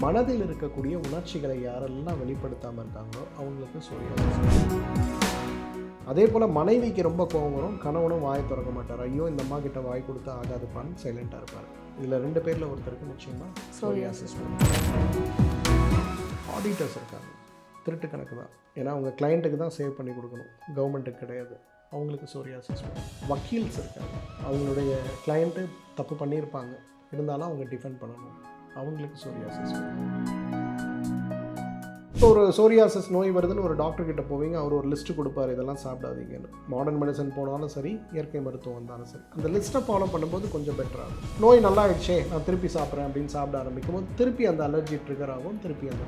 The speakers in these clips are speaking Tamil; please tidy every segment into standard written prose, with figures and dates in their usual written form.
மனதில் இருக்கக்கூடிய உணர்ச்சிகளை யாரெல்லாம் வெளிப்படுத்தாமல் இருக்காங்களோ அவங்களுக்கு சோரியாசிஸ். அதே போல் மனைவிக்கு ரொம்ப கோபம் வரும், கணவனும் வாயை திறக்க மாட்டார். ஐயோ இந்த அம்மா கிட்ட வாய் கொடுத்தா ஆகாதுப்பான்னு சைலண்ட்டாக இருப்பார். இதில் 2 பேரில் ஒருத்தருக்கு நிச்சயமாக சோரியாசிஸ் வரும். ஆடிட்டர்ஸ் இருக்காங்க, திருட்டு கணக்கு தான். ஏன்னா அவங்க கிளைண்ட்டுக்கு தான் சேவ் பண்ணி கொடுக்கணும், கவர்மெண்ட்டுக்கு கிடையாது. அவங்களுக்கு சோரியாசிஸ் வரும். வக்கீல்ஸ் இருக்காங்க, அவங்களுடைய கிளைண்ட்டு தப்பு பண்ணியிருப்பாங்க, இருந்தாலும் அவங்க டிஃபெண்ட் பண்ணணும், அவங்களுக்கு சோரியாசிஸ் வரும். இப்போ ஒரு சோரியாசிஸ் நோய் வருதுன்னு ஒரு டாக்டர்கிட்ட போவீங்க, அவர் ஒரு லிஸ்ட்டு கொடுப்பார், இதெல்லாம் சாப்பிடாதீங்கன்னு. மாடர்ன் மெடிசன் போனாலும் சரி, இயற்கை மருத்துவம் வந்தாலும் சரி, அந்த லிஸ்ட்டை ஃபாலோ பண்ணும்போது கொஞ்சம் பெட்டராகும். நோய் நல்லா ஆயிடுச்சே நான் திருப்பி சாப்பிட்றேன் அப்படின்னு சாப்பிட ஆரம்பிக்கும் போது திருப்பி அந்த அலர்ஜி ட்ரிகர் ஆகும், திருப்பி அந்த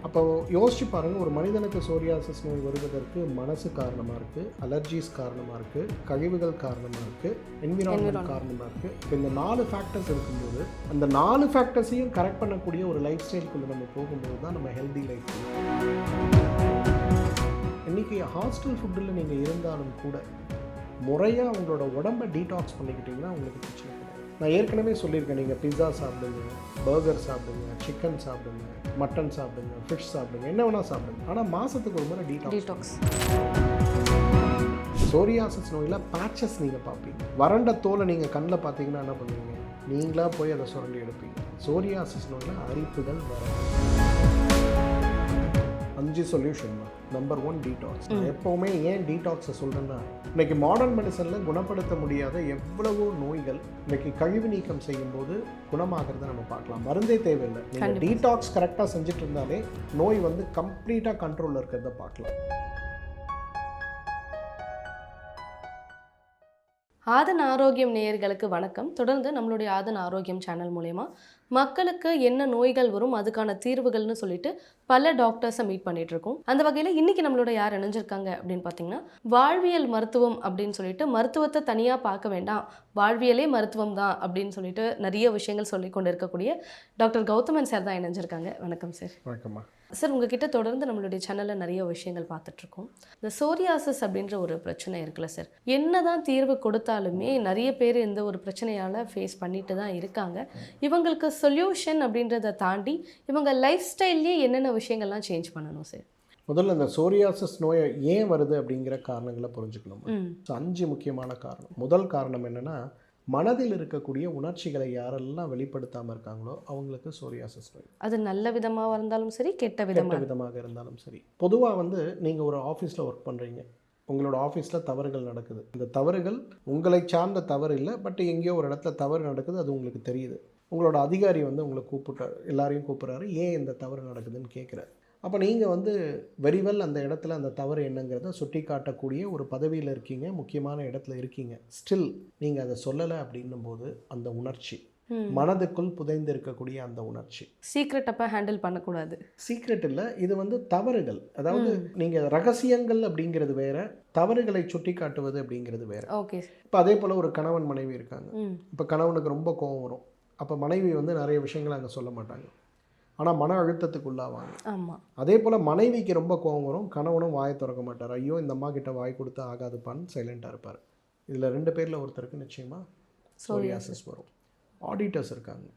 அப்போ யோசிச்சு பாருங்கள், ஒரு மனிதனுக்கு சோரியாசிஸ் நோய் வருவதற்கு மனசு காரணமாக இருக்குது, அலர்ஜிஸ் காரணமாக இருக்குது, கழிவுகள் காரணமாக இருக்குது, என்விரான்மெண்ட் காரணமாக இருக்குது. இப்போ இந்த 4 ஃபேக்டர்ஸ் இருக்கும்போது அந்த 4 ஃபேக்டர்ஸையும் கரெக்ட் பண்ணக்கூடிய ஒரு லைஃப் ஸ்டைலுக்குள்ளே நம்ம போகும்போது தான் நம்ம ஹெல்தி லைஃப். இன்றைக்கி ஹாஸ்டல் ஃபுட்டில் நீங்கள் இருந்தாலும் கூட முறையாக உங்களோட உடம்பை டீடாக்ஸ் பண்ணிக்கிட்டிங்கன்னா உங்களுக்கு பிரச்சனை கிடையாது. நான் ஏற்கனவே சொல்லியிருக்கேன், நீங்கள் பிஸா சாப்பிடுங்க, பர்கர் சாப்பிடுங்க, சிக்கன் சாப்பிடுங்க, மட்டன் சாப்பிடுங்க, ஃபிஷ் சாப்பிடுங்க, என்ன வேணால் சாப்பிடுங்க, ஆனால் மாதத்துக்கு ஒரு முறை டீடாக்ஸ். சோரியாசிஸ் நோயில் பேட்சஸ் நீங்கள் பார்ப்பீங்க. வறண்ட தோலை நீங்கள் கண்ணில் பார்த்தீங்கன்னா என்ன பண்ணுவீங்க, நீங்களாக போய் அதை சுரண்டி எடுப்பீங்க. சோரியாசிஸ் நோயில் அரிப்புகள் வராது. 5 சொல்யூஷன் தான். Number 1 detox. எப்போவுமே ஏன் டீடாக்ஸை சொல்கிறேன்னா, இன்றைக்கி மாடர்ன் மெடிசனில் குணப்படுத்த முடியாத எவ்வளவோ நோய்கள் இன்றைக்கி கழிவு நீக்கம் செய்யும்போது குணமாகிறத நம்ம பார்க்கலாம். மருந்தே தேவையில்லை, நீங்கள் டீடாக்ஸ் கரெக்டாக செஞ்சுட்டு இருந்தாலே நோய் வந்து கம்ப்ளீட்டாக கண்ட்ரோலில் இருக்கிறத பார்க்கலாம். ஆதன் ஆரோக்கியம் நேயர்களுக்கு வணக்கம். தொடர்ந்து நம்மளுடைய ஆதன் ஆரோக்கியம் சேனல் மூலமா மக்களுக்கு என்ன நோய்கள் வரும், அதுக்கான தீர்வுகள்னு சொல்லிட்டு பல டாக்டர்ஸை மீட் பண்ணிட்டு இருக்கோம். அந்த வகையில் இன்னைக்கு நம்மளோட யார் இணைஞ்சிருக்காங்க அப்படின்னு பார்த்தீங்கன்னா, வாழ்வியல் மருத்துவம் அப்படின்னு சொல்லிட்டு மருத்துவத்தை தனியாக பார்க்க வேண்டாம், வாழ்வியலே மருத்துவம் தான் அப்படின்னு சொல்லிட்டு நிறைய விஷயங்கள் சொல்லி கொண்டு இருக்கக்கூடிய டாக்டர் கௌதமன் சார் தான் இணைஞ்சிருக்காங்க. வணக்கம் சார். வணக்கம்மா சார். உங்ககிட்ட தொடர்ந்து நம்மளுடைய சேனலில் நிறைய விஷயங்கள் பார்த்துட்ருக்கோம். இந்த சோரியாசிஸ் அப்படின்ற ஒரு பிரச்சனை இருக்குல்ல சார், என்ன தான் தீர்வு கொடுத்தாலுமே நிறைய பேர் இந்த ஒரு பிரச்சனையால் ஃபேஸ் பண்ணிட்டு தான் இருக்காங்க. இவங்களுக்கு சொல்யூஷன் அப்படின்றத தாண்டி இவங்க லைஃப் ஸ்டைல்லே என்னென்ன விஷயங்கள்லாம் சேஞ்ச் பண்ணணும் சார்? முதல்ல இந்த சோரியாசிஸ் நோயை ஏன் வருது அப்படிங்கிற காரணங்களை புரிஞ்சுக்கணும். 5 முக்கியமான காரணம். முதல் காரணம் என்னென்னா, மனதில் இருக்கக்கூடிய உணர்ச்சிகளை யாரெல்லாம் வெளிப்படுத்தாமல் இருக்காங்களோ அவங்களுக்கு சோரியாசிஸ் நோய். அது நல்ல விதமாக இருந்தாலும் சரி, கெட்ட விதமாக இருந்தாலும் சரி. பொதுவாக வந்து நீங்கள் ஒரு ஆஃபீஸில் ஒர்க் பண்ணுறீங்க, உங்களோட ஆஃபீஸில் தவறுகள் நடக்குது. இந்த தவறுகள் உங்களை சார்ந்த தவறு இல்லை, பட் எங்கேயோ ஒரு இடத்துல தவறு நடக்குது, அது உங்களுக்கு தெரியுது. உங்களோட அதிகாரி வந்து உங்களை கூப்பிட்டார், எல்லாரையும் கூப்பிட்றாரு, ஏன் இந்த தவறு நடக்குதுன்னு கேட்குறாரு. அப்போ நீங்கள் வந்து வெரிவெல் அந்த இடத்துல அந்த தவறு என்னங்கிறத சுட்டி காட்டக்கூடிய ஒரு பதவியில் இருக்கீங்க, முக்கியமான இடத்துல இருக்கீங்க. ஸ்டில் நீங்கள் அதை சொல்லலை அப்படின்னும் போது அந்த உணர்ச்சி மனதுக்குள் புதைந்து இருக்கக்கூடிய அந்த உணர்ச்சி சீக்ரெட் அப்போ ஹேண்டில் பண்ணக்கூடாது. சீக்ரெட் இல்லை, இது வந்து தவறுகள். அதாவது நீங்கள் ரகசியங்கள் அப்படிங்கிறது வேற, தவறுகளை சுட்டி காட்டுவது அப்படிங்கிறது வேற. ஓகே. இப்போ அதே போல் ஒரு கணவன் மனைவி இருக்காங்க. இப்போ கணவனுக்கு ரொம்ப கோபம் வரும், அப்போ மனைவி வந்து நிறைய விஷயங்கள் அங்கே சொல்ல மாட்டாங்க, ஆனால் மன அழுத்தத்துக்கு உள்ளாவாங்க. ஆமாம். அதே போல் மனைவிக்கு ரொம்ப கோபம் வரும், கணவனும் வாயை திறக்க மாட்டார். ஐயோ இந்த அம்மா கிட்ட வாய் கொடுத்தா ஆகாதுப்பான்னு சைலண்ட்டாக இருப்பார். இதில் 2 பேரில் ஒருத்தருக்கு நிச்சயமாக சோரியாசிஸ் வரும். ஆடிட்டர்ஸ் இருக்காங்க,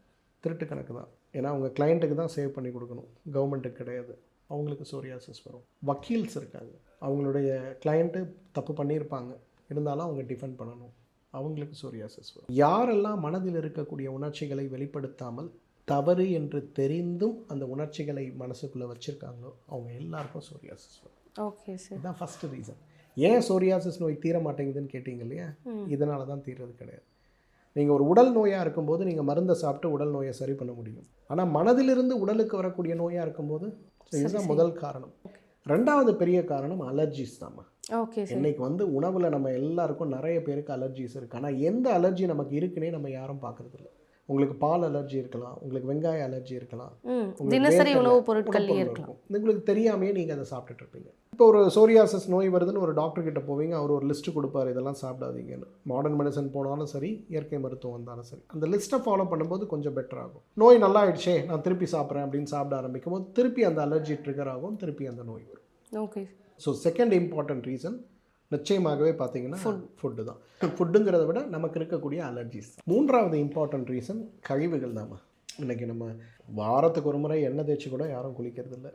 திருட்டு கணக்கு தான். ஏன்னா அவங்க கிளைண்ட்டுக்கு தான் சேவ் பண்ணி கொடுக்கணும், கவர்மெண்ட்டுக்கு கிடையாது. அவங்களுக்கு சோரியாசிஸ் வரும். வக்கீல்ஸ் இருக்காங்க, அவங்களுடைய கிளைண்ட்டு தப்பு பண்ணியிருப்பாங்க, இருந்தாலும் அவங்க டிஃபெண்ட் பண்ணணும், அவங்களுக்கு சோரியாசிஸ் வரும். யாரெல்லாம் மனதில் இருக்கக்கூடிய உணர்ச்சிகளை வெளிப்படுத்தாமல் தவறு என்று தெரிந்தும் அந்த உணர்ச்சிகளை மனசுக்குள்ளே வச்சுருக்காங்களோ அவங்க எல்லாருக்கும் சோரியாசிஸ் வரும். Okay sir. இதுதான் ஃபஸ்ட்டு ரீசன். ஏன் சோரியாசிஸ் நோய் தீர மாட்டேங்குதுன்னு கேட்டிங்க இல்லையா, இதனால தான் தீர்றது கிடையாது. நீங்கள் ஒரு உடல் நோயாக இருக்கும்போது நீங்கள் மருந்தை சாப்பிட்டு உடல் நோயை சரி பண்ண முடியும், ஆனால் மனதிலிருந்து உடலுக்கு வரக்கூடிய நோயாக இருக்கும்போது இதுதான் முதல் காரணம். 2வது பெரிய காரணம் அலர்ஜிஸ் தான். ஓகே. இன்னைக்கு வந்து உணவில் நம்ம எல்லாருக்கும் நிறைய பேருக்கு அலர்ஜிஸ் இருக்குது, ஆனால் எந்த அலர்ஜி நமக்கு இருக்குன்னே நம்ம யாரும் பார்க்குறது இல்லை. உங்களுக்கு பால் அலர்ஜி இருக்கலாம், உங்களுக்கு வெங்காய அலர்ஜி இருக்கலாம், தினசரி உணவுப் பொருட்கள் இருக்கும், உங்களுக்கு தெரியாமையே நீங்கள் அதை சாப்பிட்டுட்டு இருப்பீங்க. இப்போ ஒரு சோரியாசிஸ் நோய் வருதுன்னு ஒரு டாக்டர்கிட்ட போவீங்க, அவர் ஒரு லிஸ்ட்டு கொடுப்பார், இதெல்லாம் சாப்பிடாதீங்கன்னு. மாடர்ன் மெடிசன் போனாலும் சரி, இயற்கை மருத்துவம் வந்தாலும் சரி, அந்த லிஸ்ட்டை ஃபாலோ பண்ணும்போது கொஞ்சம் பெட்டராகும். நோய் நல்லா ஆயிடுச்சே நான் திருப்பி சாப்பிட்றேன் அப்படின்னு சாப்பிட ஆரம்பிக்கும் போது திருப்பி அந்த அலர்ஜி ட்ரிகர் ஆகும், திருப்பி அந்த நோய் வரும். Okay. So second important reason நிச்சயமாகவே பார்த்தீங்கன்னா ஃபுட்டு தான். ஃபுட்டுங்கிறத விட நமக்கு இருக்கக்கூடிய அலர்ஜிஸ். 3வது இம்பார்ட்டன்ட் ரீசன் கழிவுகள் தான். இன்றைக்கி நம்ம வாரத்துக்கு ஒரு முறை எண்ணெய் தேய்ச்சி கூட யாரும் குளிக்கிறதில்ல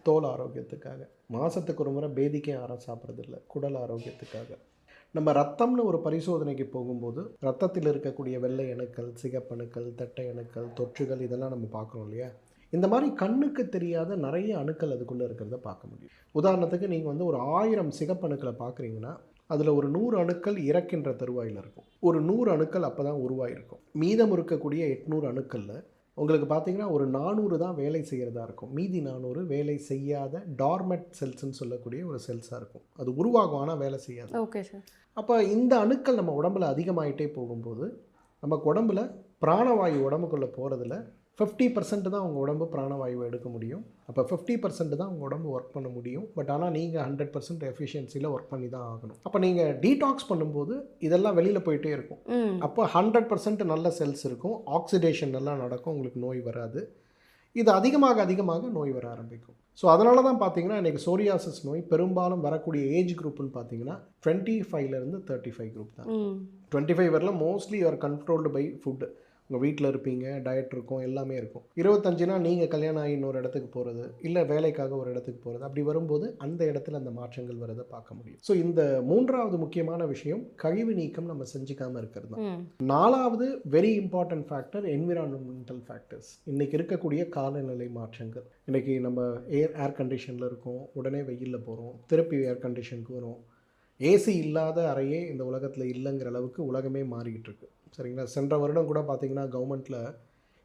தோல் ஆரோக்கியத்துக்காக. மாதத்துக்கு ஒரு முறை பேதிக்கும் யாரும் சாப்பிட்றதில்ல குடல் ஆரோக்கியத்துக்காக. நம்ம ரத்தம்னு ஒரு பரிசோதனைக்கு போகும்போது ரத்தத்தில் இருக்கக்கூடிய வெள்ளை அணுக்கள், சிகப்பணுக்கள், தட்டை அணுக்கள், தொற்றுகள் இதெல்லாம் நம்ம பார்க்குறோம் இல்லையா? இந்த மாதிரி கண்ணுக்கு தெரியாத நிறைய அணுக்கள் அதுக்குள்ளே இருக்கிறத பார்க்க முடியும். உதாரணத்துக்கு நீங்கள் வந்து ஒரு 1000 சிகப்பணுக்களை பார்க்குறீங்கன்னா அதில் ஒரு 100 அணுக்கள் இறக்கின்ற தருவாயில் இருக்கும். ஒரு 100 அணுக்கள் அப்போ தான் உருவாகிருக்கும். மீதம் இருக்கக்கூடிய 800 அணுக்களில் உங்களுக்கு பார்த்தீங்கன்னா ஒரு 400 தான் வேலை செய்கிறதா இருக்கும். மீதி 400 வேலை செய்யாத டார்மெட் செல்ஸ்ன்னு சொல்லக்கூடிய ஒரு செல்ஸாக இருக்கும். அது உருவாகும் ஆனால் வேலை செய்யாது. Okay sir. அப்போ இந்த அணுக்கள் நம்ம உடம்புல அதிகமாகிட்டே போகும்போது நமக்கு உடம்புல பிராணவாயு உடம்புக்குள்ளே போகிறதுல 50% தான் உங்கள் உடம்பு பிராணவாயுவை எடுக்க முடியும். அப்போ 50% தான் உங்கள் உடம்பு ஒர்க் பண்ண முடியும். பட் ஆனால் நீங்கள் 100% எஃபிஷியன்சியில் ஒர்க் பண்ணி தான் ஆகணும். அப்போ நீங்கள் டீடாக்ஸ் பண்ணும்போது இதெல்லாம் வெளியில் போயிட்டே இருக்கும். அப்போ 100% நல்ல செல்ஸ் இருக்கும், ஆக்சிடேஷன் நல்லா நடக்கும், உங்களுக்கு நோய் வராது. இது அதிகமாக நோய் வர ஆரம்பிக்கும். ஸோ அதனால தான் பார்த்தீங்கன்னா இன்றைக்கி சோரியாசிஸ் நோய் பெரும்பாலும் வரக்கூடிய ஏஜ் குரூப்புன்னு பார்த்தீங்கன்னா 25 35 குரூப் தான். 25 வரலாம் mostly you're controlled by food. உங்கள் வீட்டில் இருப்பீங்க, டயட் இருக்கும், எல்லாமே இருக்கும். 25னா நீங்கள் கல்யாணம் ஆகி இன்னொரு இடத்துக்கு போகிறது, இல்லை வேலைக்காக ஒரு இடத்துக்கு போகிறது, அப்படி வரும்போது அந்த இடத்துல அந்த மாற்றங்கள் வரதை பார்க்க முடியும். ஸோ இந்த 3வது முக்கியமான விஷயம் கழிவு நீக்கம் நம்ம செஞ்சுக்காமல் இருக்கிறது தான். 4வது very important factor environmental factors. இன்றைக்கி இருக்கக்கூடிய காலநிலை மாற்றங்கள். இன்றைக்கி நம்ம ஏர் கண்டிஷனில் இருக்கோம், உடனே வெயிலில் போகிறோம், திருப்பி ஏர் கண்டிஷனுக்கு வரும். ஏசி இல்லாத அறையே இந்த உலகத்தில் இல்லைங்கிற அளவுக்கு உலகமே மாறிக்கிட்டு இருக்கு. சரிங்களா? சென்ற வருடம் கூட பார்த்தீங்கன்னா கவர்மெண்ட்டில்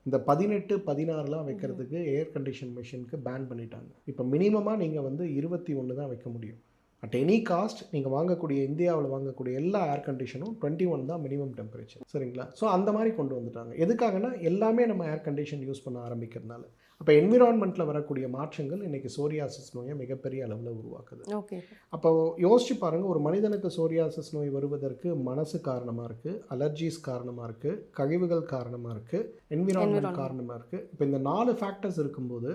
இந்த 18, 16லாம் வைக்கிறதுக்கு ஏர் கண்டிஷன் மிஷினுக்கு பேன் பண்ணிட்டாங்க. இப்போ மினிமமாக நீங்கள் வந்து 21 தான் வைக்க முடியும். அட் எனி காஸ்ட் நீங்கள் வாங்கக்கூடிய இந்தியாவில் வாங்கக்கூடிய எல்லா ஏர் கண்டிஷனும் 21 தான் மினிமம் டெம்பரேச்சர். சரிங்களா? ஸோ அந்த மாதிரி கொண்டு வந்துட்டாங்க. எதுக்காகனா எல்லாமே நம்ம ஏர் கண்டிஷன் யூஸ் பண்ண ஆரம்பிக்கிறதுனால. அப்போ என்விரான்மெண்ட்டில் வரக்கூடிய மாற்றங்கள் இன்றைக்கி சோரியாசிஸ் நோயை மிகப்பெரிய அளவில் உருவாக்குது. ஓகே. அப்போ யோசிச்சு பாருங்கள், ஒரு மனிதனுக்கு சோரியாசிஸ் நோய் வருவதற்கு மனசு காரணமாக இருக்குது, அலர்ஜிஸ் காரணமாக இருக்குது, கழிவுகள் காரணமாக இருக்குது, என்விரான்மெண்ட் காரணமாக இருக்குது. இப்போ இந்த 4 ஃபேக்டர்ஸ் இருக்கும்போது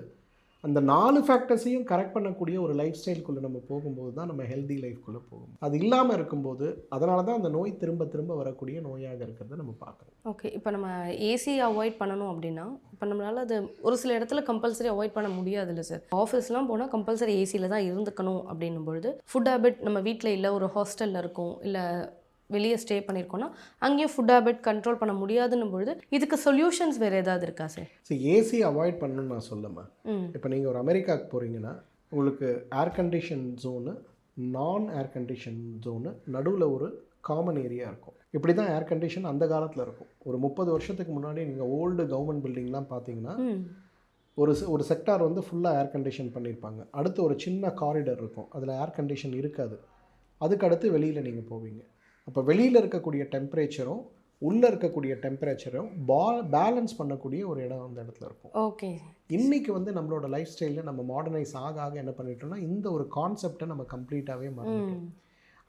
அந்த 4 ஃபேக்டர்ஸையும் கரெக்ட் பண்ணக்கூடிய ஒரு லைஃப் ஸ்டைலுக்குள்ளே நம்ம போகும்போது தான் நம்ம ஹெல்தி லைஃப்குள்ளே போகும். அது இல்லாமல் இருக்கும்போது அதனால தான் அந்த நோய் திரும்ப திரும்ப வரக்கூடிய நோயாக இருக்கிறத நம்ம பார்க்குறோம். ஓகே. இப்போ நம்ம ஏசி அவாய்ட் பண்ணணும் அப்படின்னா இப்போ நம்மளால் அது ஒரு சில இடத்துல கம்பல்சரி அவாய்ட் பண்ண முடியாது இல்லை சார்? ஆஃபீஸ்லாம் போனால் கம்பல்சரி ஏசியில் தான் இருந்துக்கணும் அப்படின்னும் பொழுது ஃபுட் ஹேபிட் நம்ம வீட்டில் இல்லை, ஒரு ஹாஸ்டலில் இருக்கும், இல்லை வெளியே ஸ்டே பண்ணியிருக்கோன்னா அங்கேயும் ஃபுட் ஹேபிட் கண்ட்ரோல் பண்ண முடியாதுன்னும் பொழுது இதுக்கு சொல்யூஷன்ஸ் வேறு ஏதாவது இருக்கா சார்? ஸோ ஏசி அவாய்ட் பண்ணணும்னு நான் சொல்லமா. இப்போ நீங்கள் ஒரு அமெரிக்காவுக்கு போகிறீங்கன்னா உங்களுக்கு ஏர் கண்டிஷன் ஜோனு, நான் ஏர் கண்டிஷன் ஜோனு, நடுவில் ஒரு காமன் ஏரியா இருக்கும். இப்படி தான் ஏர் கண்டிஷன் அந்த காலத்தில் இருக்கும். ஒரு 30 வருஷத்துக்கு முன்னாடி நீங்கள் ஓல்டு கவர்மெண்ட் பில்டிங்லாம் பார்த்தீங்கன்னா ஒரு செக்டார் வந்து ஃபுல்லாக ஏர் கண்டிஷன் பண்ணியிருப்பாங்க. அடுத்து ஒரு சின்ன காரிடர் இருக்கும், அதில் ஏர் கண்டிஷன் இருக்காது. அதுக்கு அடுத்து வெளியில் நீங்கள் போவீங்க. அப்போ வெளியில் இருக்கக்கூடிய டெம்பரேச்சரும் உள்ளே இருக்கக்கூடிய டெம்பரேச்சரும் பேலன்ஸ் பண்ணக்கூடிய ஒரு இடம் அந்த இடத்துல இருக்கும். ஓகே. இன்றைக்கி வந்து நம்மளோட லைஃப் ஸ்டைலில் நம்ம மாடர்னைஸ் ஆக என்ன பண்ணிட்டோம்னா இந்த ஒரு கான்செப்டை நம்ம கம்ப்ளீட்டாகவே மறந்துட்டோம்.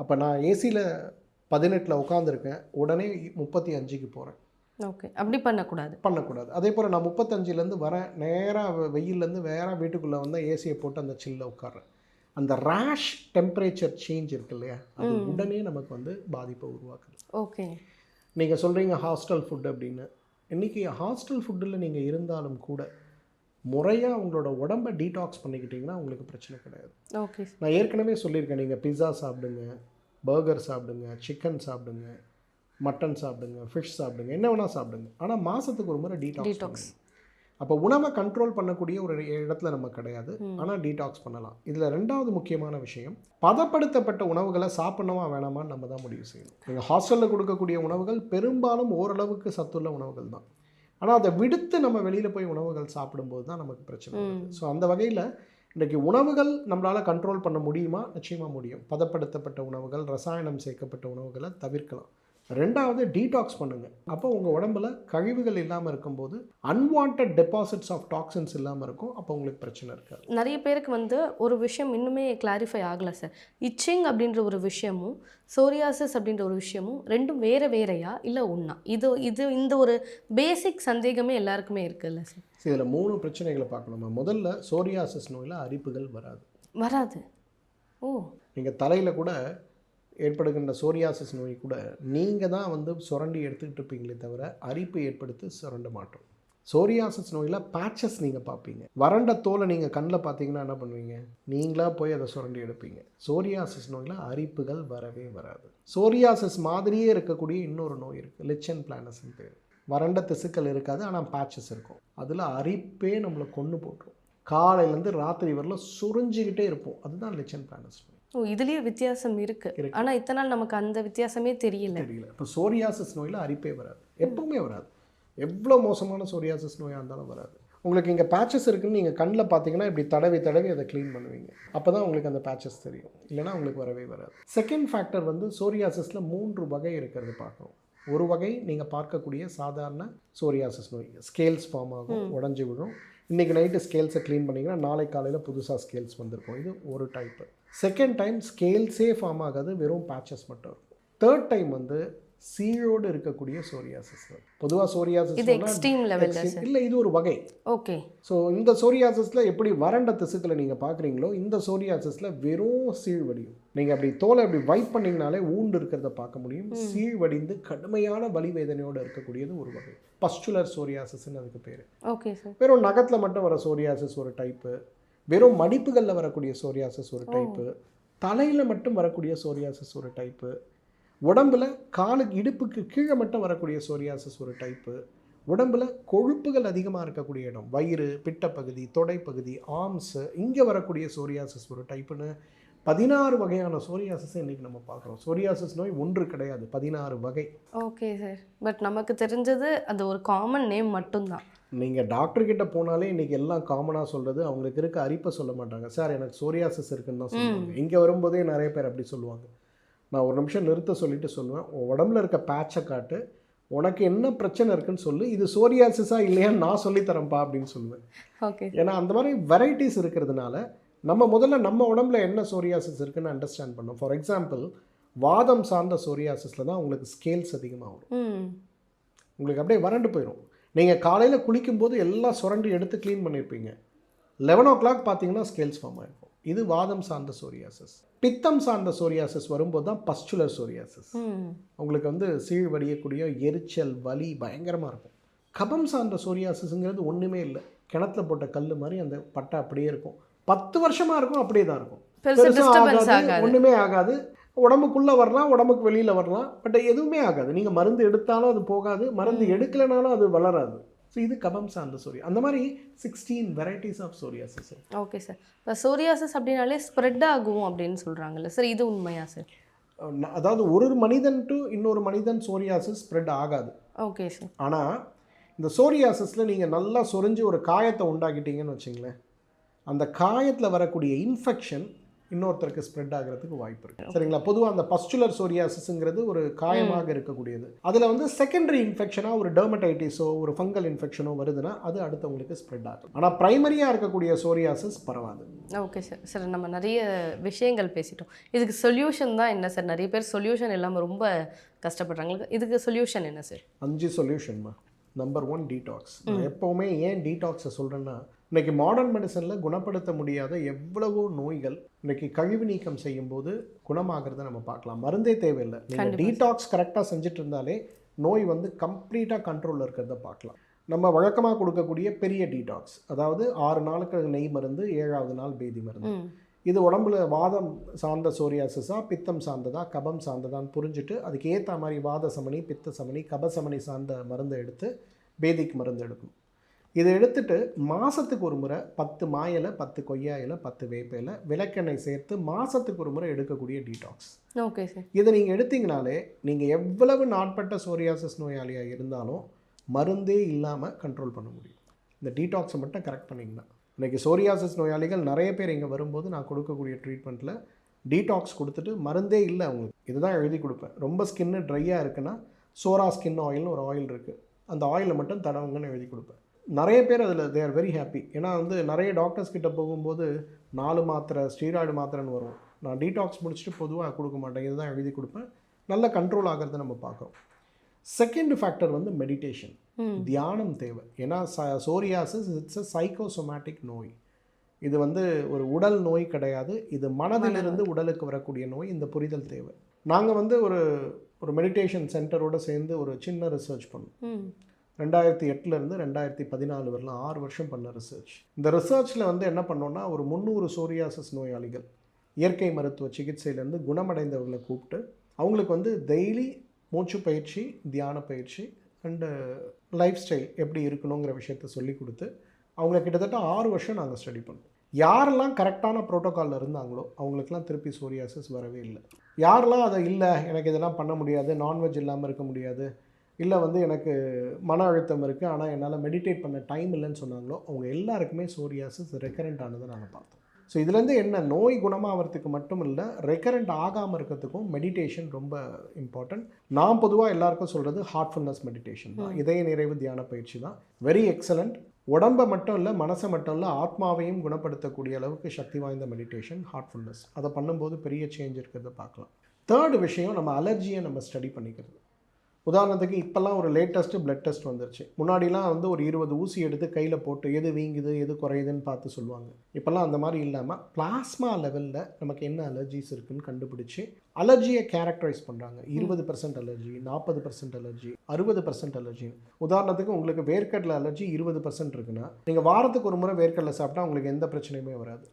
அப்போ நான் ஏசியில் 18ல் உட்காந்துருக்கேன், உடனே 35க்கு போகிறேன். ஓகே. அப்படி பண்ணக்கூடாது. அதே போல் நான் 35லேருந்து வரேன், நேராக வெயிலேருந்து வேற வீட்டுக்குள்ளே வந்தால் ஏசியை போட்டு அந்த சில்லில் உட்கார்றேன். அந்த ரேஷ் டெம்பரேச்சர் சேஞ்ச் இருக்கு இல்லையா, அது உடனே நமக்கு வந்து பாதிப்பை உருவாக்குது. ஓகே. நீங்கள் சொல்கிறீங்க ஹாஸ்டல் ஃபுட் அப்படின்னு. இன்றைக்கி ஹாஸ்டல் ஃபுட்டில் நீங்கள் இருந்தாலும் கூட முறையாக உங்களோட உடம்பை டீடாக்ஸ் பண்ணிக்கிட்டிங்கன்னா உங்களுக்கு பிரச்சனை கிடையாது. ஓகே. நான் ஏற்கனவே சொல்லியிருக்கேன், நீங்கள் பிஸா சாப்பிடுங்க, பர்கர் சாப்பிடுங்க, சிக்கன் சாப்பிடுங்க, மட்டன் சாப்பிடுங்க, ஃபிஷ் சாப்பிடுங்க, என்ன வேணால் சாப்பிடுங்க. ஆனால் மாதத்துக்கு ஒரு முறை டீடாக்ஸ். அப்போ உணவை கண்ட்ரோல் பண்ணக்கூடிய ஒரு இடத்துல நம்ம கிடையாது, ஆனால் டீடாக்ஸ் பண்ணலாம். இதில் 2வது முக்கியமான விஷயம், பதப்படுத்தப்பட்ட உணவுகளை சாப்பிடணுமா வேணாமான்னு நம்ம தான் முடிவு செய்யணும். எங்கள் ஹாஸ்டலில் கொடுக்கக்கூடிய உணவுகள் பெரும்பாலும் ஓரளவுக்கு சத்துள்ள உணவுகள் தான். ஆனால் அதை விடுத்து நம்ம வெளியில் போய் உணவுகள் சாப்பிடும்போது தான் நமக்கு பிரச்சனை வருது. ஸோ அந்த வகையில் இன்றைக்கி உணவுகள் நம்மளால் கண்ட்ரோல் பண்ண முடியுமா? நிச்சயமாக முடியும். பதப்படுத்தப்பட்ட உணவுகள், ரசாயனம் சேர்க்கப்பட்ட உணவுகளை தவிர்க்கலாம். 2வது டீடாக்ஸ் பண்ணுங்கள். அப்போ உங்கள் உடம்புல கழிவுகள் இல்லாமல் இருக்கும்போது அன்வான்ட் டெபாசிட்ஸ் ஆஃப் டாக்ஸின்ஸ் இல்லாமல் இருக்கும். அப்போ உங்களுக்கு பிரச்சனை இருக்காது. நிறைய பேருக்கு வந்து ஒரு விஷயம் இன்னுமே கிளாரிஃபை ஆகலை சார். இச்சிங் அப்படின்ற ஒரு விஷயமும் சோரியாசிஸ் அப்படின்ற ஒரு விஷயமும் ரெண்டும் வேறையா இல்லை ஒன்றா? இது இந்த ஒரு பேசிக் சந்தேகமே எல்லாருக்குமே இருக்குல்ல சார்? இதில் 3 பிரச்சனைகளை பார்க்கணுமா. முதல்ல சோரியாசிஸ் நோயில் அரிப்புகள் வராது. ஓ. நீங்கள் தலையில் கூட ஏற்படுகின்ற சோரியாசிஸ் நோய் கூட நீங்கள் தான் வந்து சுரண்டி எடுத்துக்கிட்டு இருப்பீங்களே தவிர அரிப்பு ஏற்படுத்தி சுரண்ட மாட்டோம். சோரியாசிஸ் நோயில் பேட்சஸ் நீங்கள் பார்ப்பீங்க. வறண்ட தோலை நீங்கள் கண்ணில் பார்த்தீங்கன்னா என்ன பண்ணுவீங்க? நீங்களாக போய் அதை சுரண்டி எடுப்பீங்க. சோரியாசிஸ் நோயில் அரிப்புகள் வரவே வராது. சோரியாசிஸ் மாதிரியே இருக்கக்கூடிய இன்னொரு நோய் இருக்குது, லிச்சன் பிளானஸ்ன்னு பேர். வறண்ட திசுக்கள் இருக்காது, ஆனால் பேட்சஸ் இருக்கும். அதில் அரிப்பே நம்மளை கொன்று போட்டுரும். காலையிலேருந்து ராத்திரி வரலாம் சுரிஞ்சிக்கிட்டே இருப்போம். அதுதான் லிச்சன் பிளானஸ் நோய். இதுலேயே வித்தியாசம் இருக்குது, ஆனால் இத்தனை நாள் நமக்கு அந்த வித்தியாசமே தெரியல. இப்போ சோரியாசிஸ் நோயில் அரிப்பே வராது, எப்பவுமே வராது. எவ்வளோ மோசமான சோரியாசிஸ் நோயாக இருந்தாலும் வராது. உங்களுக்கு இங்கே பேட்சஸ் இருக்குன்னு நீங்கள் கண்ணில் பார்த்தீங்கன்னா இப்படி தடவி தடவி அதை க்ளீன் பண்ணுவீங்க. அப்போ தான் உங்களுக்கு அந்த பேட்சஸ் தெரியும், இல்லைனா உங்களுக்கு வரவே வராது. செகண்ட் ஃபேக்டர் வந்து சோரியாசிஸில் 3 வகை இருக்கிறது பார்க்குறோம். ஒரு வகை நீங்கள் பார்க்கக்கூடிய சாதாரண சோரியாசிஸ் நோய், ஸ்கேல்ஸ் ஃபார்ம் ஆகும், உடஞ்சி விடும். இன்றைக்கி நைட்டு ஸ்கேல்ஸை க்ளீன் பண்ணிங்கன்னா நாளை காலையில் புதுசாக ஸ்கேல்ஸ் வந்திருக்கும். இது ஒரு டைப்பு. செகண்ட் டைம் ஸ்கேல்ஸே ஃபார்ம் ஆகாது, வெறும் பேட்சஸ் மட்டும் இருக்கும். தேர்ட் டைம் வந்து சீழோடு இருக்கக்கூடிய சோரியாசிஸ். பொதுவாக சோரியாசிஸ் இல்லை, இது ஒரு வகை. ஓகே. ஸோ இந்த சோரியாசிஸில் எப்படி வறண்ட திசுக்களை நீங்கள் பார்க்குறீங்களோ, இந்த சோரியாசிஸில் வெறும் சீழ் வடியும். நீங்கள் அப்படி தோலை அப்படி வைப் பண்ணிங்கனாலே ஊண்டு இருக்கிறத பார்க்க முடியும். சீழ் வடிந்து கடுமையான வலி வேதனையோடு இருக்கக்கூடியது ஒரு வகை. பஸ்டுலர் சோரியாசிஸ்ன்னு அதுக்கு பேர். Okay sir. வெறும் நகத்தில் மட்டும் வர சோரியாசிஸ் ஒரு டைப்பு, வெறும் மடிப்புகளில் வரக்கூடிய சோரியாசிஸ் ஒரு டைப்பு, தலையில் மட்டும் வரக்கூடிய சோரியாசிஸ் ஒரு டைப்பு, உடம்பில் காலுக்கு இடுப்புக்கு கீழே மட்டும் வரக்கூடிய சோரியாசிஸ் ஒரு டைப்பு, உடம்பில் கொழுப்புகள் அதிகமாக இருக்கக்கூடிய இடம், வயிறு, பிட்டப்பகுதி, தொடைப்பகுதி, ஆர்ம்ஸு, இங்கே வரக்கூடிய சோரியாசிஸ் ஒரு டைப்புன்னு 16 வகையான சோரியாசிஸ் இன்றைக்கி நம்ம பார்க்குறோம். சோரியாசிஸ் நோய் ஒன்று கிடையாது, 16 வகை. Okay sir. பட் நமக்கு தெரிஞ்சது அந்த ஒரு காமன் நேம் மட்டும்தான். நீங்கள் டாக்டர்கிட்ட போனாலே இன்றைக்கி எல்லாம் காமனாக சொல்கிறது அவங்களுக்கு இருக்க அரிப்பை சொல்ல மாட்டாங்க. சார் எனக்கு சோரியாசிஸ் இருக்குன்னு தான் சொல்லுவாங்க. இங்கே வரும்போதே நிறைய பேர் அப்படி சொல்லுவாங்க. நான் ஒரு நிமிஷம் நிறுத்த சொல்லிட்டு சொல்லுவேன், உடம்புல இருக்க பேட்சை காட்டு, உனக்கு என்ன பிரச்சனை இருக்குன்னு சொல்லு, இது சோரியாசிஸா இல்லையான்னு நான் சொல்லித்தரேன்ப்பா அப்படின்னு சொல்லுவேன். ஓகே. ஏன்னா அந்த மாதிரி வெரைட்டிஸ் இருக்கிறதுனால நம்ம முதல்ல நம்ம உடம்புல என்ன சோரியாசிஸ் இருக்குன்னு அண்டர்ஸ்டாண்ட் பண்ணோம். ஃபார் எக்ஸாம்பிள், வாதம் சார்ந்த சோரியாசிஸில் தான் உங்களுக்கு ஸ்கேல்ஸ் அதிகமாக வரும். உங்களுக்கு அப்படியே வறண்டு போயிடும். நீங்கள் காலையில் குளிக்கும்போது எல்லாம் சுரண்டி எடுத்து க்ளீன் பண்ணியிருப்பீங்க. 11 o'clock பார்த்தீங்கன்னா ஸ்கேல்ஸ் ஃபார்ம் ஆகிருக்கும். இது வாதம் சார்ந்த சோரியாசிஸ். பித்தம் சார்ந்த சோரியாசிஸ் வரும்போது தான் பஸ்டுலர் சோரியாசிஸ். உங்களுக்கு வந்து சீழ் வடியக்கூடிய எரிச்சல், வலி பயங்கரமாக இருக்கும். கபம் சார்ந்த சோரியாசிஸ்ங்கிறது ஒன்றுமே இல்லை, கிணத்துல போட்ட கல் மாதிரி அந்த பட்டை அப்படியே இருக்கும். 10 வருஷமாக இருக்கும், அப்படியே தான் இருக்கும். ஒன்றுமே ஆகாது. உடம்புக்குள்ளே வரலாம், உடம்புக்கு வெளியில் வரலாம், பட் எதுவுமே ஆகாது. நீங்கள் மருந்து எடுத்தாலும் அது போகாது, மருந்து எடுக்கலைனாலும் அது வளராது. ஸோ இது கபம் சார்ந்த சோரியா. அந்த மாதிரி 16 varieties of psoriasis. Okay sir. இப்போ சோரியாசிஸ் அப்படின்னாலே ஸ்ப்ரெட் ஆகும் அப்படின்னு சொல்கிறாங்கல்ல சார், இது உண்மையா சார்? அதாவது ஒரு மனிதன் டு இன்னொரு மனிதன் சோரியாசிஸ் ஸ்ப்ரெட் ஆகாது. Okay sir. ஆனால் இந்த சோரியாசிஸில் நீங்கள் நல்லா சொரிஞ்சு ஒரு காயத்தை உண்டாக்கிட்டீங்கன்னு வச்சுங்களேன், அந்த காயத்தில் வரக்கூடிய இன்ஃபெக்ஷன் இன்னொருத்தருக்கு ஸ்ப்ரெட் ஆகிறதுக்கு வாய்ப்பு இருக்குது. சரிங்களா? பொதுவாக அந்த பஸ்டுலர் சோரியாசிஸ்ங்கிறது ஒரு காயமாக இருக்கக்கூடியது. அதில் வந்து செகண்டரி இன்ஃபெக்ஷனாக ஒரு டெர்மடைட்டிஸோ ஒரு ஃபங்கல் இன்ஃபெக்ஷனோ வருதுன்னா அது அடுத்தவங்களுக்கு ஸ்ப்ரெட் ஆகும். ஆனால் ப்ரைமரியாக இருக்கக்கூடிய சோரியாசிஸ் பரவாது. Okay sir. சார் நம்ம நிறைய விஷயங்கள் பேசிட்டோம். இதுக்கு சொல்யூஷன் தான் என்ன சார்? நிறைய பேர் சொல்யூஷன் இல்லாமல் ரொம்ப கஷ்டப்படுறாங்க. இதுக்கு சொல்யூஷன் என்ன சார்? 5 சொல்யூஷன்மா. Number 1 detox. நான் எப்போவுமே ஏன் டீடாக்ஸை சொல்கிறேன்னா, இன்றைக்கி மாடர்ன் மெடிசனில் குணப்படுத்த முடியாத எவ்வளவோ நோய்கள் இன்றைக்கி கழிவு நீக்கம் செய்யும்போது குணமாகிறத நம்ம பார்க்கலாம். மருந்தே தேவையில்லை. நீங்கள் டீடாக்ஸ் கரெக்டாக செஞ்சுட்டு இருந்தாலே நோய் வந்து கம்ப்ளீட்டாக கண்ட்ரோலில் இருக்கிறத பார்க்கலாம். நம்ம வழக்கமாக கொடுக்கக்கூடிய பெரிய டீடாக்ஸ், அதாவது 6 நாளுக்கு நெய் மருந்து, 7வது நாள் பேதி மருந்து. இது உடம்புல வாதம் சார்ந்த சோரியாசிஸா, பித்தம் சார்ந்ததா, கபம் சார்ந்ததான்னு புரிஞ்சுட்டு அதுக்கு ஏற்ற மாதிரி வாத சமனி, பித்த சமனி, கபசமனி சார்ந்த மருந்தை எடுத்து பேதிக் மருந்து எடுக்கணும். இதை எடுத்துட்டு மாதத்துக்கு ஒரு முறை 10 மா இலை, 10 கொய்யா இலை, 10 வேப்ப இலை, விளக்கெண்ணெய் சேர்த்து மாதத்துக்கு ஒரு முறை எடுக்கக்கூடிய டீடாக்ஸ். Okay sir. இதை நீங்கள் எடுத்தீங்கனாலே நீங்கள் எவ்வளவு நாட்பட்ட சோரியாசிஸ் நோயாளியாக இருந்தாலும் மருந்தே இல்லாமல் கண்ட்ரோல் பண்ண முடியும். இந்த டீடாக்ஸை மட்டும் கரெக்ட் பண்ணிங்கன்னா. இன்றைக்கி சோரியாசிஸ் நோயாளிகள் நிறைய பேர் இங்கே வரும்போது நான் கொடுக்கக்கூடிய ட்ரீட்மெண்ட்டில் டீடாக்ஸ் கொடுத்துட்டு மருந்தே இல்லை அவங்களுக்கு. இதுதான் எழுதி கொடுப்பேன். ரொம்ப ஸ்கின்னு ட்ரையாக இருக்குன்னா சோரா ஸ்கின் ஆயில்னு ஒரு ஆயில் இருக்குது, அந்த ஆயிலை மட்டும் தடவுங்கன்னு எழுதி கொடுப்பேன். நிறைய பேர் அதில் தே ஆர் வெரி ஹாப்பி. ஏன்னா வந்து நிறைய டாக்டர்ஸ் கிட்ட போகும்போது 4 மாத்திரை ஸ்டீராய்டு மாத்திரைன்னு வரும். நான் டீடாக்ஸ் முடிச்சுட்டு பொதுவாக கொடுக்க மாட்டேன், இதுதான் எழுதி கொடுப்பேன். நல்ல கண்ட்ரோல் ஆகிறத நம்ம பார்க்குறோம். செகண்ட் ஃபேக்டர் வந்து மெடிடேஷன், தியானம் தேவை. ஏன்னா சோரியாசிஸ் இட்ஸ் அ சைக்கோசோமேட்டிக் நோய். இது வந்து ஒரு உடல் நோய் கிடையாது, இது மனதிலிருந்து உடலுக்கு வரக்கூடிய நோய். இந்த புரிதல் தேவை. நாங்கள் வந்து ஒரு மெடிடேஷன் சென்டரோடு சேர்ந்து ஒரு சின்ன ரிசர்ச் பண்ணோம். 2008லேருந்து 2014 வரலாம் 6 வருஷம் பண்ண ரிசர்ச். இந்த ரிசர்ச்சில் வந்து என்ன பண்ணோன்னா, ஒரு 300 சோரியாசிஸ் நோயாளிகள் இயற்கை மருத்துவ சிகிச்சையிலேருந்து குணமடைந்தவர்களை கூப்பிட்டு அவங்களுக்கு வந்து டெய்லி மூச்சு பயிற்சி, தியான பயிற்சி அண்டு லைஃப் ஸ்டைல் எப்படி இருக்கணுங்கிற விஷயத்த சொல்லி கொடுத்து அவங்கள கிட்டத்தட்ட 6 வருஷம் நாங்கள் ஸ்டடி பண்ணோம். யாரெல்லாம் கரெக்டான ப்ரோட்டோக்காலில் இருந்தாங்களோ அவங்களுக்குலாம் திருப்பி சோரியாசிஸ் வரவே இல்லை. யாரெல்லாம் அதை இல்லை எனக்கு இதெல்லாம் பண்ண முடியாது, நான்வெஜ் இல்லாமல் இருக்க முடியாது, இல்லை வந்து எனக்கு மன அழுத்தம் இருக்குது ஆனால் என்னால் மெடிடேட் பண்ண டைம் இல்லைன்னு சொன்னாங்களோ அவங்க எல்லாருக்குமே சோரியாசிஸ் ரெக்கரண்ட் ஆனதை நாங்கள் பார்த்தோம். ஸோ இதுலேருந்து என்ன, நோய் குணமாகறதுக்கு மட்டும் இல்லை, ரெக்கரண்ட் ஆகாமல் இருக்கிறதுக்கும் மெடிடேஷன் ரொம்ப இம்பார்ட்டன்ட். நான் பொதுவாக எல்லாருக்கும் சொல்கிறது ஹார்ட்ஃபுல்னஸ் மெடிடேஷன் தான், இதய நிறைவு தியான பயிற்சி தான். Very excellent. உடம்பை மட்டும் இல்லை, மனசை மட்டும் இல்லை, ஆத்மாவையும் குணப்படுத்தக்கூடிய அளவுக்கு சக்தி வாய்ந்த மெடிடேஷன் ஹார்ட்ஃபுல்னஸ். அதை பண்ணும்போது பெரிய சேஞ்ச் இருக்கிறத பார்க்கலாம். தேர்டு விஷயம், நம்ம அலர்ஜியை நம்ம ஸ்டடி பண்ணிக்கிறது. உதாரணத்துக்கு இப்போல்லாம் ஒரு லேட்டஸ்ட்டு பிளட் டெஸ்ட் வந்துருச்சு. முன்னாடிலாம் வந்து ஒரு 20 ஊசி எடுத்து கையில் போட்டு எது வீங்குது எது குறையுதுன்னு பார்த்து சொல்லுவாங்க. இப்போல்லாம் அந்த மாதிரி இல்லாமல் பிளாஸ்மா லெவலில் நமக்கு என்ன அலர்ஜிஸ் இருக்குதுன்னு கண்டுபிடிச்சி அலர்ஜியை கேரக்டரைஸ் பண்ணுறாங்க. 20% அலர்ஜி, 40% அலர்ஜி, 60% அலர்ஜி. உதாரணத்துக்கு உங்களுக்கு வேர்க்கடலை அலர்ஜி 20% இருக்குன்னா நீங்கள் வாரத்துக்கு ஒரு முறை வேர்க்கடலை சாப்பிட்டா உங்களுக்கு எந்த பிரச்சனையுமே வராது.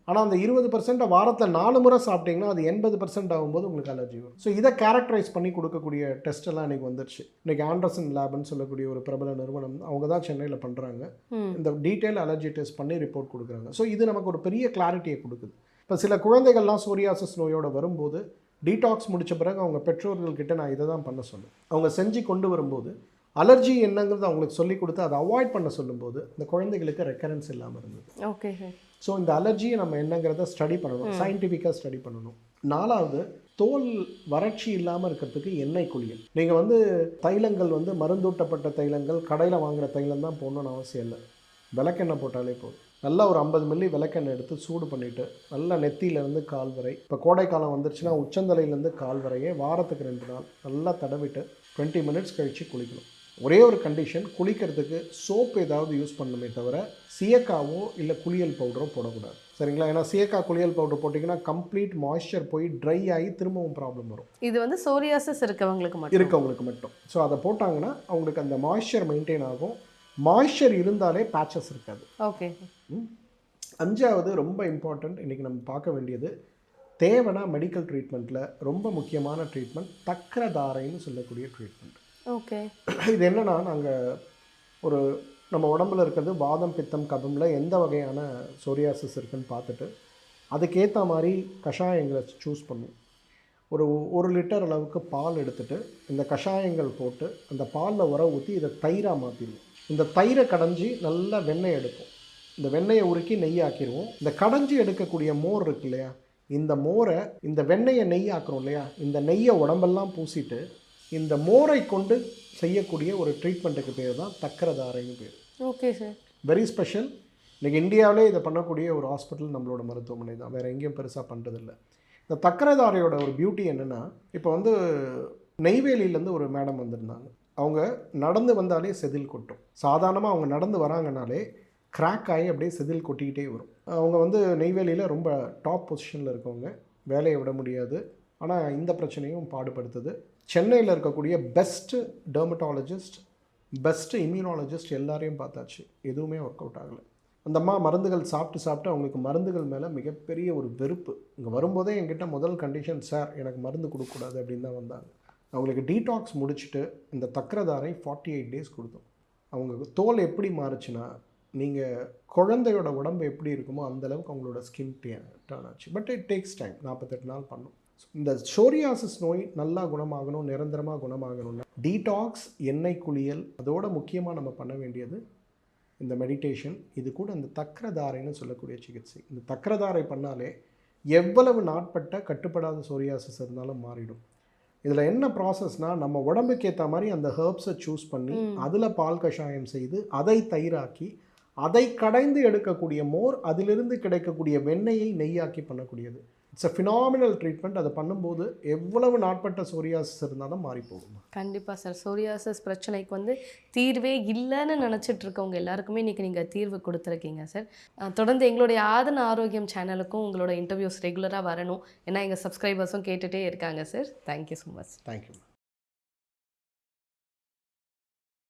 ஆனால் அந்த 20% வாரத்தில் 4 முறை சாப்பிட்டீங்கன்னா அது 80% ஆகும்போது உங்களுக்கு அலர்ஜி வரும். ஸோ இதை கேரக்டரைஸ் பண்ணி கொடுக்கக்கூடிய டெஸ்ட் எல்லாம் இன்றைக்கி வந்துருச்சு. இன்றைக்கி ஆண்டர்சன் லேப்னு சொல்லக்கூடிய ஒரு பிரபல நிறுவனம், அவங்க தான் சென்னையில் பண்ணுறாங்க. இந்த டீட்டெயில் அலர்ஜி டெஸ்ட் பண்ணி ரிப்போர்ட் கொடுக்குறாங்க. ஸோ இது நமக்கு ஒரு பெரிய கிளாரிட்டியை கொடுக்குது. இப்போ சில குழந்தைகள்லாம் சோரியாசிஸ் நோயோடு வரும்போது டீடாக்ஸ் முடித்த பிறகு அவங்க பெற்றோர்கள்கிட்ட நான் இதை தான் பண்ண சொன்னேன். அவங்க செஞ்சு கொண்டு வரும்போது அலர்ஜி என்னங்கிறது அவங்களுக்கு சொல்லி கொடுத்து அதை அவாய்ட் பண்ண சொல்லும்போது இந்த குழந்தைகளுக்கு ரெக்கரன்ஸ் இல்லாமல் இருந்தது. ஓகே. ஸோ இந்த அலர்ஜியை நம்ம என்னங்கிறத ஸ்டடி பண்ணணும், சயின்டிஃபிக்காக ஸ்டடி பண்ணணும். 4வது, தோல் வறட்சி இல்லாமல் இருக்கிறதுக்கு எண்ணெய் குளியல். நீங்கள் வந்து தைலங்கள் வந்து மருந்தூட்டப்பட்ட தைலங்கள், கடையில் வாங்குகிற தைலம் தான் போடணும்னு அவசியம் இல்லை. விளக்கெண்ணெய் போட்டாலே போதும். நல்லா ஒரு 50 மில்லி விளக்கெண்ணெய் எடுத்து சூடு பண்ணிவிட்டு நல்லா நெத்தியிலேருந்து கால் வரை, இப்போ கோடை காலம் வந்துருச்சுன்னா உச்சந்தலையிலேருந்து கால் வரையே வாரத்துக்கு 2 நாள் நல்லா தடவிட்டு 20 மினிட்ஸ் கழித்து குளிக்கணும். ஒரே ஒரு கண்டிஷன், குளிக்கிறதுக்கு சோப் ஏதாவது யூஸ் பண்ணணுமே தவிர சீயக்காவோ இல்லை குளியல் பவுடரோ போடக்கூடாது. சரிங்களா? ஏன்னா சீயக்காய் குளியல் பவுடர் போட்டிங்கன்னா கம்ப்ளீட் மாய்ஸ்சர் போய் ட்ரை ஆகி திரும்பவும் ப்ராப்ளம் வரும். இது வந்து சோரியாசிஸ் இருக்கவங்களுக்கு மட்டும். ஸோ அதை போட்டாங்கன்னா அவங்களுக்கு அந்த மாய்ஸ்சர் மெயின்டைன் ஆகும். மாய்ஸ்சர் இருந்தாலே பேச்சஸ் இருக்காது. ஓகே. 5வது ரொம்ப இம்பார்ட்டண்ட், இன்றைக்கி நம்ம பார்க்க வேண்டியது, தேவைன்னா மெடிக்கல் ட்ரீட்மெண்ட்டில் ரொம்ப முக்கியமான ட்ரீட்மெண்ட் தக்கரதாரைன்னு சொல்லக்கூடிய ட்ரீட்மெண்ட். ஓகே. இது என்னென்னா, நாங்கள் ஒரு நம்ம உடம்புல இருக்கிறது வாதம், பித்தம், கபம்ல எந்த வகையான சோரியாசிஸ் இருக்குன்னு பார்த்துட்டு அதுக்கேற்ற மாதிரி கஷாயங்களை சூஸ் பண்ணுவோம். ஒரு 1 லிட்டர் அளவுக்கு பால் எடுத்துகிட்டு இந்த கஷாயங்கள் போட்டு அந்த பாலில் உர ஊற்றி இதை தயிராக மாற்றிடுவோம். இந்த தயிரை கடைஞ்சி நல்லா வெண்ணெய் எடுப்போம். இந்த வெண்ணெயை உருக்கி நெய்யாக்கிடுவோம். இந்த கடைஞ்சி எடுக்கக்கூடிய மோர் இருக்கு இல்லையா, இந்த மோரை, இந்த வெண்ணெயை நெய்யாக்குறோம் இல்லையா, இந்த நெய்யை உடம்பெல்லாம் பூசிட்டு இந்த மோரை கொண்டு செய்யக்கூடிய ஒரு ட்ரீட்மெண்ட்டுக்கு பேர் தான் தக்கரதாரைன்னு பேர். Okay sir. Very special. இன்றைக்கி இந்தியாவிலே இதை பண்ணக்கூடிய ஒரு ஹாஸ்பிட்டல் நம்மளோட மருத்துவமனை தான், வேறு எங்கேயும் பெருசாக பண்ணுறதில்ல. இந்த தக்கரதாரையோட ஒரு பியூட்டி என்னென்னா, இப்போ வந்து நெய்வேலியிலேருந்து ஒரு மேடம் வந்திருந்தாங்க. அவங்க நடந்து வந்தாலே செதில் கொட்டும். சாதாரணமாக அவங்க நடந்து வராங்கனாலே கிராக் ஆகி அப்படியே செதில் கொட்டிக்கிட்டே வரும். அவங்க வந்து நெய்வேலியில் ரொம்ப டாப் பொசிஷனில் இருக்கவங்க, வேலையை விட முடியாது. ஆனால் இந்த பிரச்சனையும் பாடுபடுத்துது. சென்னையில் இருக்கக்கூடிய பெஸ்ட்டு டெர்மட்டாலஜிஸ்ட், பெஸ்ட்டு இம்யூனாலஜிஸ்ட் எல்லாரையும் பார்த்தாச்சு, எதுவுமே ஒர்க் அவுட் ஆகலை. அந்த அம்மா மருந்துகள் சாப்பிட்டு அவங்களுக்கு மருந்துகள் மேலே மிகப்பெரிய ஒரு வெறுப்பு. இங்கே வரும்போதே என்கிட்ட முதல் கண்டிஷன், சார் எனக்கு மருந்து கொடுக்கக்கூடாது அப்படின்னு தான் வந்தாங்க. அவங்களுக்கு டீடாக்ஸ் முடிச்சுட்டு இந்த தக்கரதாரை 48 டேஸ் கொடுத்தோம். அவங்க தோல் எப்படி மாறுச்சுன்னா, நீங்கள் குழந்தையோட உடம்பு எப்படி இருக்குமோ அந்தளவுக்கு அவங்களோட ஸ்கின் டர்ன் ஆச்சு. But it takes time. 48 நாள் பண்ணும். இந்த சோரியாசிஸ் நோய் நல்லா குணமாகணும், நிரந்தரமாக குணமாகணும்னா டீடாக்ஸ், எண்ணெய் குளியல், அதோட முக்கியமாக நம்ம பண்ண வேண்டியது இந்த மெடிடேஷன். இது கூட இந்த தக்கரதாரைன்னு சொல்லக்கூடிய சிகிச்சை. இந்த தக்கரதாரை பண்ணாலே எவ்வளவு நாட்பட்ட கட்டுப்படாத சோரியாசிஸ் இருந்தாலும் மாறிடும். இதில் என்ன ப்ராசஸ்னால், நம்ம உடம்புக்கு ஏற்ற மாதிரி அந்த ஹெர்ப்ஸை சூஸ் பண்ணி அதில் பால் கஷாயம் செய்து அதை தயிராக்கி அதை கடைந்து எடுக்கக்கூடிய மோர், அதிலிருந்து கிடைக்கக்கூடிய வெண்ணெயை நெய்யாக்கி பண்ணக்கூடியது. It's a phenomenal treatment. அதை பண்ணும்போது எவ்வளவு நாட்பட்ட சோரியாசிஸ் இருந்தாலும் மாறி போகும். கண்டிப்பாக சார். சோரியாசிஸ் பிரச்சனைக்கு வந்து தீர்வே இல்லைன்னு நினச்சிட்டு இருக்கவங்க எல்லாருக்குமே இன்றைக்கி நீங்கள் தீர்வு கொடுத்துருக்கீங்க சார். தொடர்ந்து எங்களுடைய ஆதன ஆரோக்கியம் சேனலுக்கும் உங்களோட இன்டர்வியூஸ் ரெகுலராக வரணும். ஏன்னா எங்கள் சப்ஸ்கிரைபர்ஸும் கேட்டுகிட்டே இருக்காங்க sir. Thank you so much. Thank you.